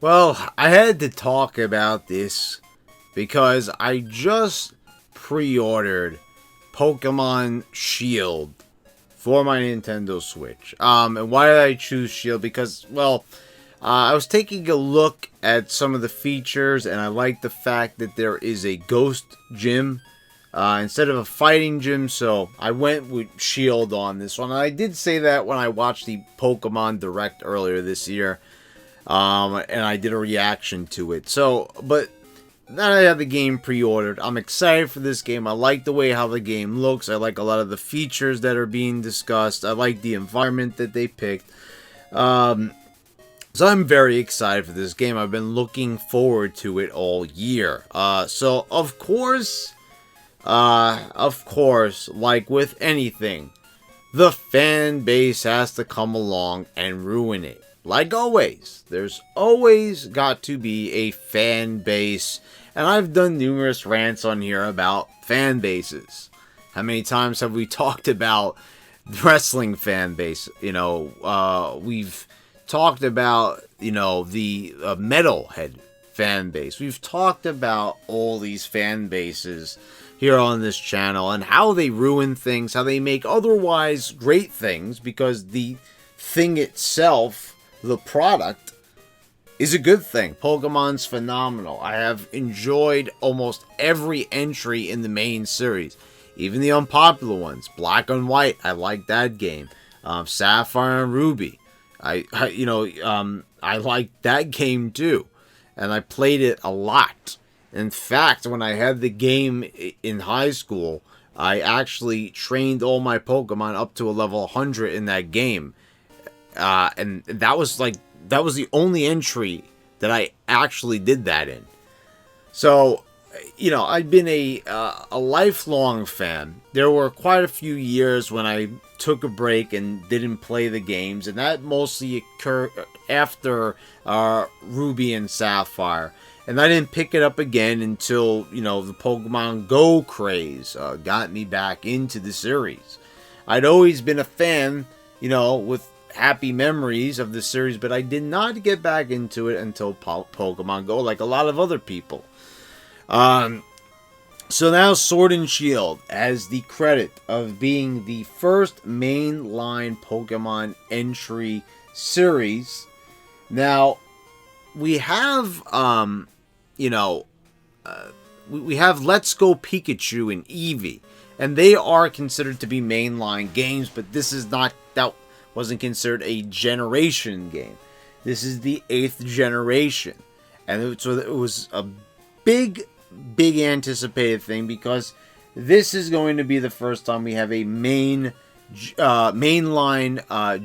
Well, I had to talk about this because I just pre-ordered Pokemon Shield for my Nintendo Switch. And why did I choose Shield? Because, well, I was taking a look at some of the features, and I like the fact that there is a ghost gym instead of a fighting gym, so I went with Shield on this one. And I did say that when I watched the Pokemon Direct earlier this year, and I did a reaction to it. So, but now that I have the game pre-ordered, I'm excited for this game. I like the way how the game looks. I like a lot of the features that are being discussed. I like the environment that they picked. So I'm very excited for this game. I've been looking forward to it all year. So of course, like with anything, the fan base has to come along and ruin it. Like always, there's always got to be a fan base, and I've done numerous rants on here about fan bases. How many times have we talked about wrestling fan base? We've talked about, the metalhead fan base. We've talked about all these fan bases here on this channel and how they ruin things, how they make otherwise great things because the thing itself, the product, is a good thing. Pokemon's phenomenal. I have enjoyed almost every entry in the main series, even the unpopular ones. Black and White, I like that game. Sapphire and Ruby, I like that game too, and I played it a lot. In fact, when I had the game in high school, I actually trained all my Pokemon up to a level 100 in that game. And that was the only entry that I actually did that in. So, I've been a lifelong fan. There were quite a few years when I took a break and didn't play the games, and that mostly occurred after Ruby and Sapphire. And I didn't pick it up again until, the Pokemon Go craze got me back into the series. I'd always been a fan, with happy memories of the series, but I did not get back into it until Pokemon Go, like a lot of other people. So now Sword and Shield has the credit of being the first mainline Pokemon entry series. Now, we have, we have Let's Go Pikachu and Eevee, and they are considered to be mainline games, but this is not, that wasn't considered a generation game. This is the 8th generation, and so it was a big anticipated thing because this is going to be the first time we have a mainline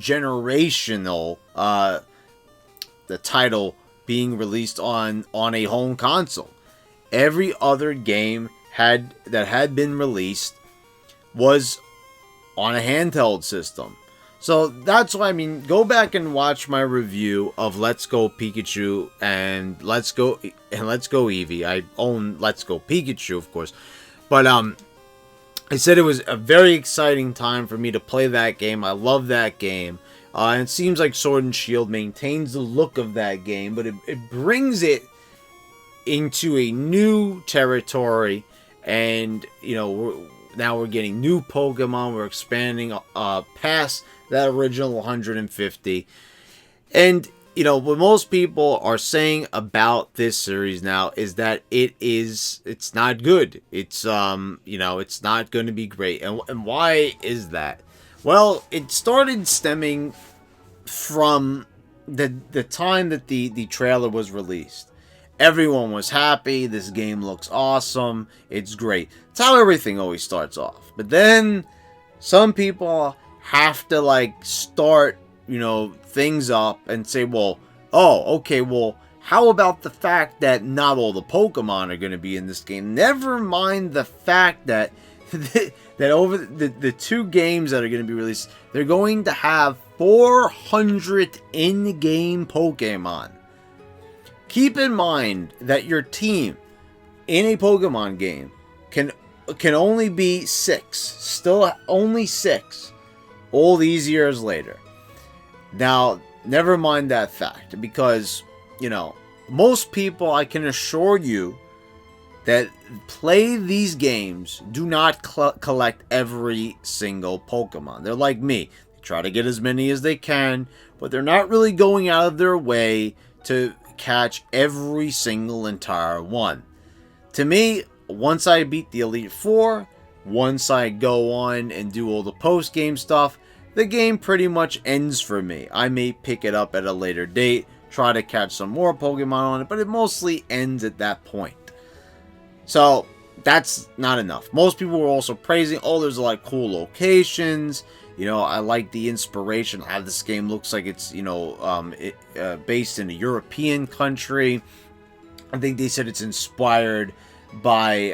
generational the title being released on a home console. Every other game that had been released was on a handheld system. So that's why, go back and watch my review of Let's Go Pikachu and Let's Go Eevee. I own Let's Go Pikachu, of course. But I said it was a very exciting time for me to play that game. I love that game. And it seems like Sword and Shield maintains the look of that game, but it brings it into a new territory. And, now we're getting new Pokemon. We're expanding past that original 150. And, what most people are saying about this series now is that it's not good. It's, it's not going to be great. And why is that? Well, it started stemming from the time that the trailer was released. Everyone was happy. This game looks awesome. It's great. It's how everything always starts off. But then some people have to start, things up and say, well, how about the fact that not all the Pokemon are going to be in this game? Never mind the fact that that over the two games that are going to be released, they're going to have 400 in-game Pokemon. Keep in mind that your team in a Pokemon game can only be 6. Still only 6. All these years later. Now, never mind that fact, because, most people, I can assure you, that play these games do not collect every single Pokemon. They're like me. They try to get as many as they can, but they're not really going out of their way to catch every single entire one. To me, once I beat the Elite Four, once I go on and do all the post-game stuff, the game pretty much ends for me. I may pick it up at a later date, try to catch some more Pokemon on it, but it mostly ends at that point. So, that's not enough. Most people were also praising, oh, there's a lot of cool locations. You know, I like the inspiration. How this game looks like it's, you know, based in a European country. I think they said it's inspired by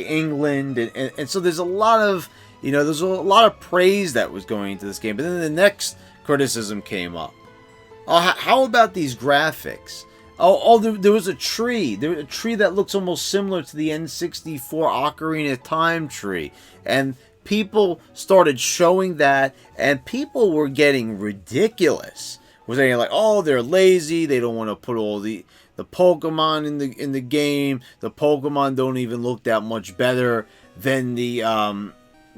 England. And so there's a lot of, you know, there's a lot of praise that was going into this game. But then the next criticism came up. Oh, how about these graphics? There was a tree. There was a tree that looks almost similar to the N64 Ocarina of Time tree. And people started showing that, and people were getting ridiculous. We're saying like, oh, they're lazy. They don't want to put all the Pokemon in the game. The Pokemon don't even look that much better than the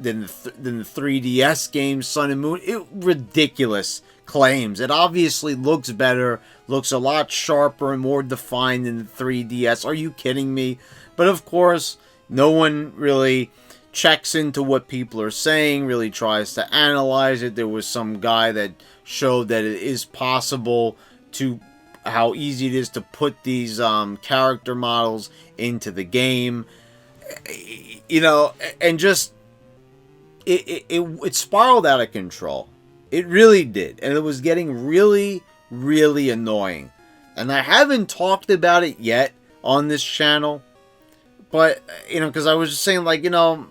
3DS game Sun and Moon. Ridiculous claims. It obviously looks better, looks a lot sharper and more defined than the 3DS. Are you kidding me? But of course, no one really checks into what people are saying, really tries to analyze it. There was some guy that showed that it is possible to, how easy it is to put these character models into the game. You know, and just it spiraled out of control. It really did. And it was getting really, really annoying. And I haven't talked about it yet on this channel. But, you know, because I was just saying, like, you know,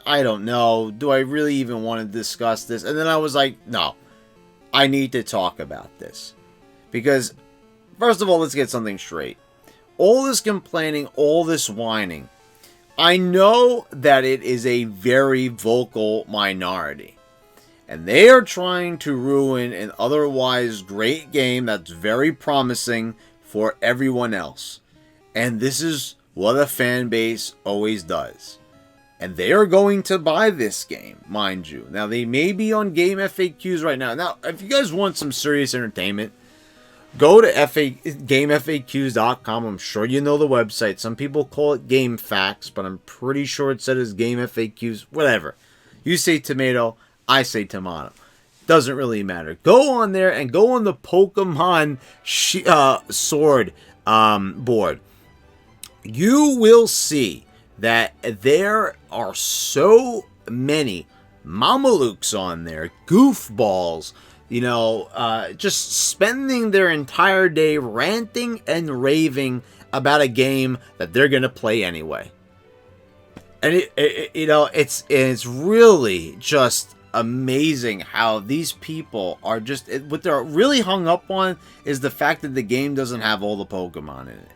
I don't know. Do I really even want to discuss this? And then I was like, no. I need to talk about this. Because, first of all, let's get something straight. All this complaining, all this whining, I know that it is a very vocal minority. And they are trying to ruin an otherwise great game that's very promising for everyone else. And this is what a fan base always does. And they are going to buy this game, mind you. Now, they may be on Game FAQs right now. Now, if you guys want some serious entertainment, go to GameFAQs.com. I'm sure you know the website. Some people call it Game Facts, but I'm pretty sure it said it's Game FAQs. Whatever. You say tomato, I say tomato. Doesn't really matter. Go on there and go on the Pokemon Sword board. You will see that there are so many Mamalukes on there, goofballs, you know, just spending their entire day ranting and raving about a game that they're going to play anyway. And, you know, it's really just amazing how these people are just, what they're really hung up on is the fact that the game doesn't have all the Pokemon in it.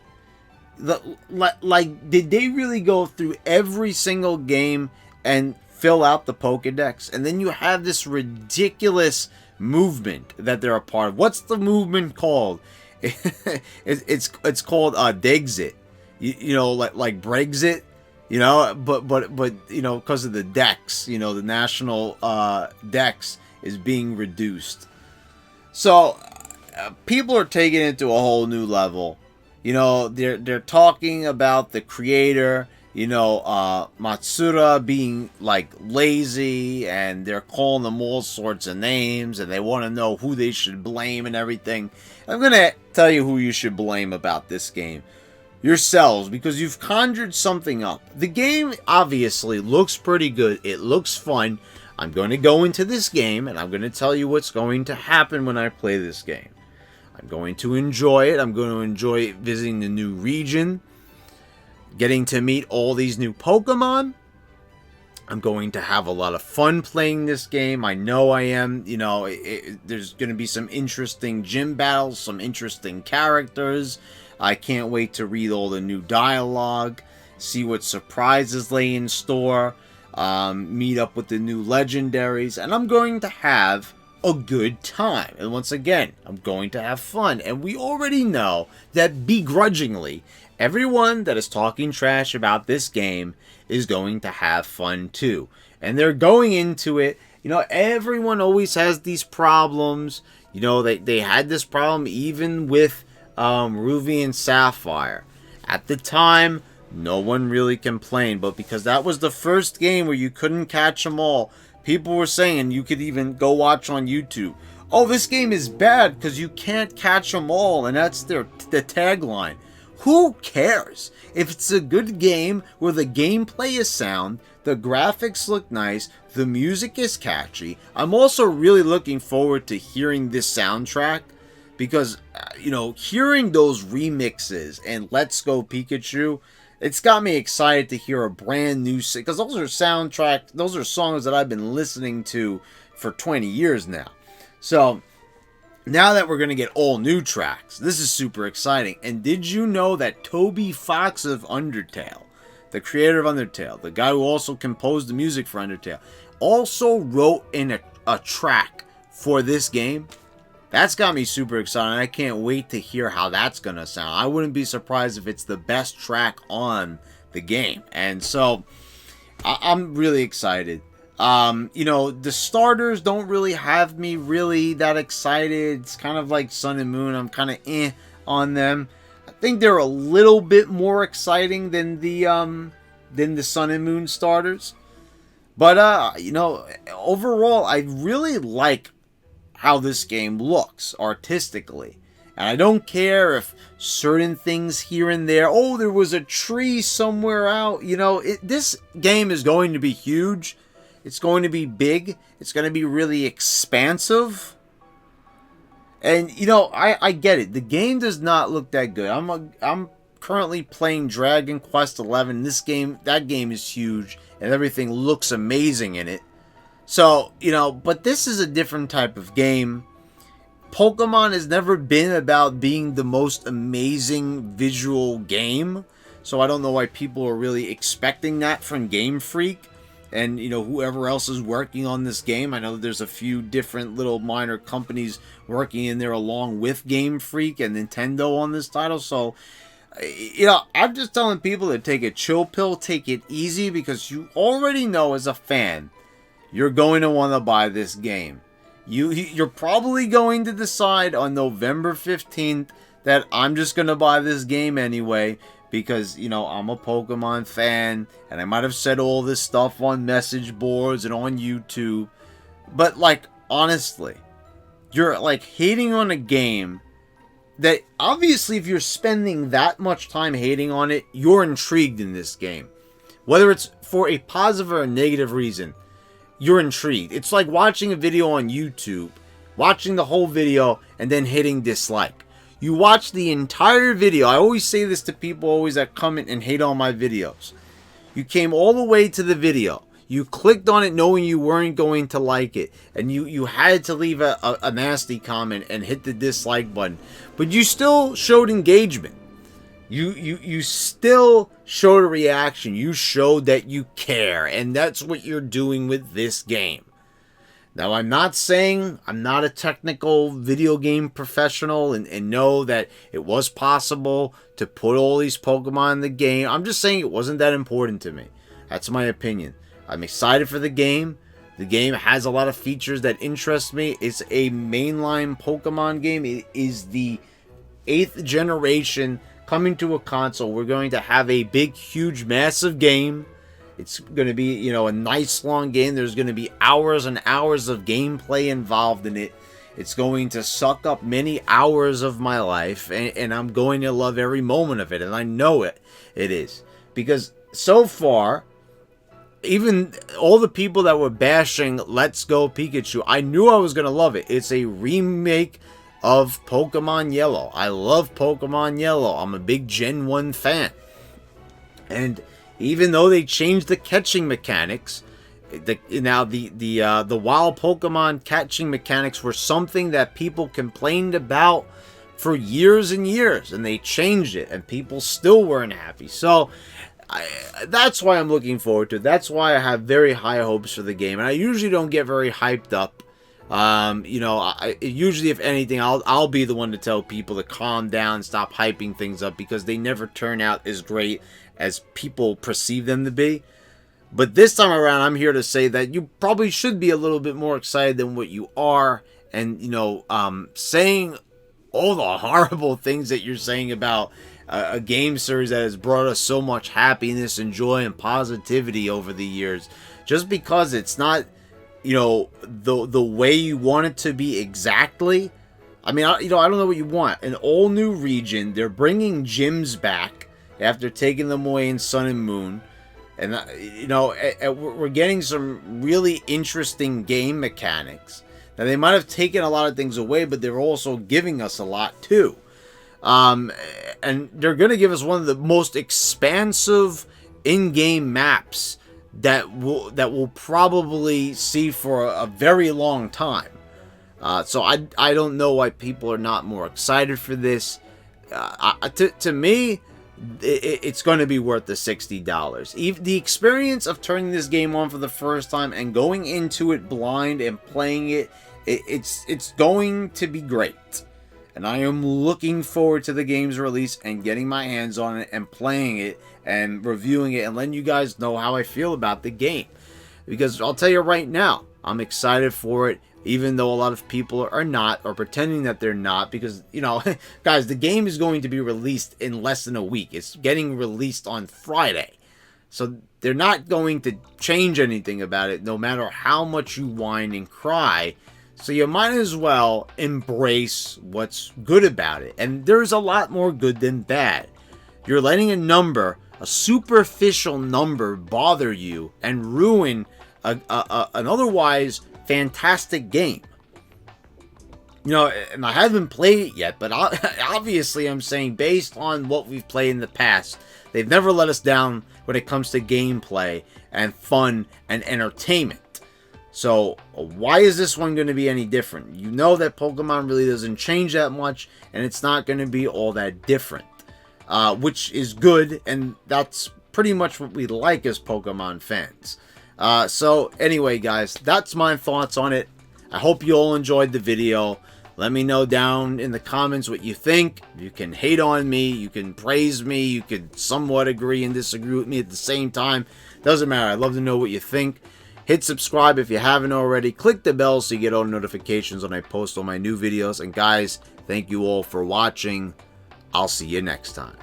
Like, did they really go through every single game and fill out the Pokedex? And then you have this ridiculous movement that they're a part of. What's the movement called? It's called Dexit. You know, like Brexit. You know, but you know, because of the Dex, you know, the national Dex is being reduced. So people are taking it to a whole new level. You know, they're talking about the creator, you know, Matsura being like lazy, and they're calling them all sorts of names, and they want to know who they should blame and everything. I'm gonna tell you who you should blame about this game. Yourselves, because you've conjured something up. The game obviously looks pretty good. It looks fun. I'm going to go into this game and I'm going to tell you what's going to happen when I play this game. I'm going to enjoy it. I'm going to enjoy visiting the new region, getting to meet all these new Pokemon. I'm going to have a lot of fun playing this game. I know I am. You know, there's going to be some interesting gym battles, some interesting characters. I can't wait to read all the new dialogue, see what surprises lay in store, meet up with the new legendaries, and I'm going to have a good time. And once again, I'm going to have fun. And we already know that begrudgingly, everyone that is talking trash about this game is going to have fun too. And they're going into it, everyone always has these problems. They had this problem even with Ruby and Sapphire. At the time, no one really complained, but because that was the first game where you couldn't catch them all, people were saying, and you could even go watch on YouTube, oh, this game is bad because you can't catch them all, and that's the tagline. Who cares? If it's a good game where the gameplay is sound, the graphics look nice, the music is catchy. I'm also really looking forward to hearing this soundtrack because, hearing those remixes and Let's Go Pikachu, it's got me excited to hear a brand new, because those are songs that I've been listening to for 20 years now. So now that we're going to get all new tracks, this is super exciting. And did you know that Toby Fox of Undertale, the creator of Undertale, the guy who also composed the music for Undertale, also wrote in a track for this game? That's got me super excited. I can't wait to hear how that's going to sound. I wouldn't be surprised if it's the best track on the game. And so I'm really excited. The starters don't really have me really that excited. It's kind of like Sun and Moon. I'm kind of on them. I think they're a little bit more exciting than the Sun and Moon starters. But overall, I really like how this game looks artistically. And I don't care if certain things here and there, oh, there was a tree somewhere out, this game is going to be huge. It's going to be big. It's going to be really expansive. And, I get it. The game does not look that good. I'm currently playing Dragon Quest XI. That game is huge. And everything looks amazing in it. So, but this is a different type of game. Pokemon has never been about being the most amazing visual game. So I don't know why people are really expecting that from Game Freak. And, whoever else is working on this game. I know there's a few different little minor companies working in there along with Game Freak and Nintendo on this title. So, I'm just telling people to take a chill pill, take it easy, because you already know as a fan, you're going to want to buy this game. You're probably going to decide on November 15th that I'm just going to buy this game anyway, because, I'm a Pokemon fan, and I might have said all this stuff on message boards and on YouTube. But, honestly, you're, hating on a game that, obviously, if you're spending that much time hating on it, you're intrigued in this game. Whether it's for a positive or a negative reason, you're intrigued. It's like watching a video on YouTube, watching the whole video, and then hitting dislike. You watch the entire video. I always say this to people always that comment and hate on my videos. You came all the way to the video. You clicked on it knowing you weren't going to like it. And you had to leave a nasty comment and hit the dislike button. But you still showed engagement. You still showed a reaction. You showed that you care. And that's what you're doing with this game. Now, I'm not saying I'm not a technical video game professional and know that it was possible to put all these Pokemon in the game. I'm just saying it wasn't that important to me. That's my opinion. I'm excited for the game. The game has a lot of features that interest me. It's a mainline Pokemon game. It is the 8th generation coming to a console. We're going to have a big, huge, massive game. It's going to be, a nice long game. There's going to be hours and hours of gameplay involved in it. It's going to suck up many hours of my life, and I'm going to love every moment of it, and I know it is. Because so far, even all the people that were bashing Let's Go Pikachu, I knew I was going to love it. It's a remake of Pokemon Yellow. I love Pokemon Yellow. I'm a big Gen 1 fan. And even though they changed the catching mechanics, the wild Pokemon catching mechanics were something that people complained about for years and years, and they changed it, and people still weren't happy. So that's why I'm looking forward to it. That's why I have very high hopes for the game, and I usually don't get very hyped up You know, usually, if anything, I'll be the one to tell people to calm down, stop hyping things up, because they never turn out as great as people perceive them to be. But this time around, I'm here to say that you probably should be a little bit more excited than what you are, and you know, saying all the horrible things that you're saying about a game series that has brought us so much happiness and joy and positivity over the years, just because it's not, you know, the way you want it to be exactly. I mean, I don't know what you want. An all new region. They're bringing gyms back after taking them away in Sun and Moon, and you know, we're getting some really interesting game mechanics. Now, they might have taken a lot of things away, but they're also giving us a lot too. And they're going to give us one of the most expansive in-game maps that we'll probably see for a very long time. So I don't know why people are not more excited for this. To me, it's going to be worth the $60. The experience of turning this game on for the first time and going into it blind and playing it, it's going to be great. And I am looking forward to the game's release and getting my hands on it and playing it and reviewing it and letting you guys know how I feel about the game. Because I'll tell you right now, I'm excited for it, even though a lot of people are not, or pretending that they're not, because, you know, guys, the game is going to be released in less than a week. It's getting released on Friday. So they're not going to change anything about it, no matter how much you whine and cry. So you might as well embrace what's good about it. And there's a lot more good than bad. You're letting a number, a superficial number, bother you and ruin an otherwise fantastic game. You know, and I haven't played it yet, but obviously I'm saying, based on what we've played in the past, they've never let us down when it comes to gameplay and fun and entertainment. So why is this one going to be any different? You know that Pokemon really doesn't change that much, and it's not going to be all that different, which is good, and that's pretty much what we like as Pokemon fans. So anyway, guys, that's my thoughts on it. I hope you all enjoyed the video. Let me know down in the comments what you think. You can hate on me, you can praise me, you can somewhat agree and disagree with me at the same time. Doesn't matter. I'd love to know what you think. Hit subscribe if you haven't already. Click the bell so you get all notifications when I post all my new videos. And guys, thank you all for watching. I'll see you next time.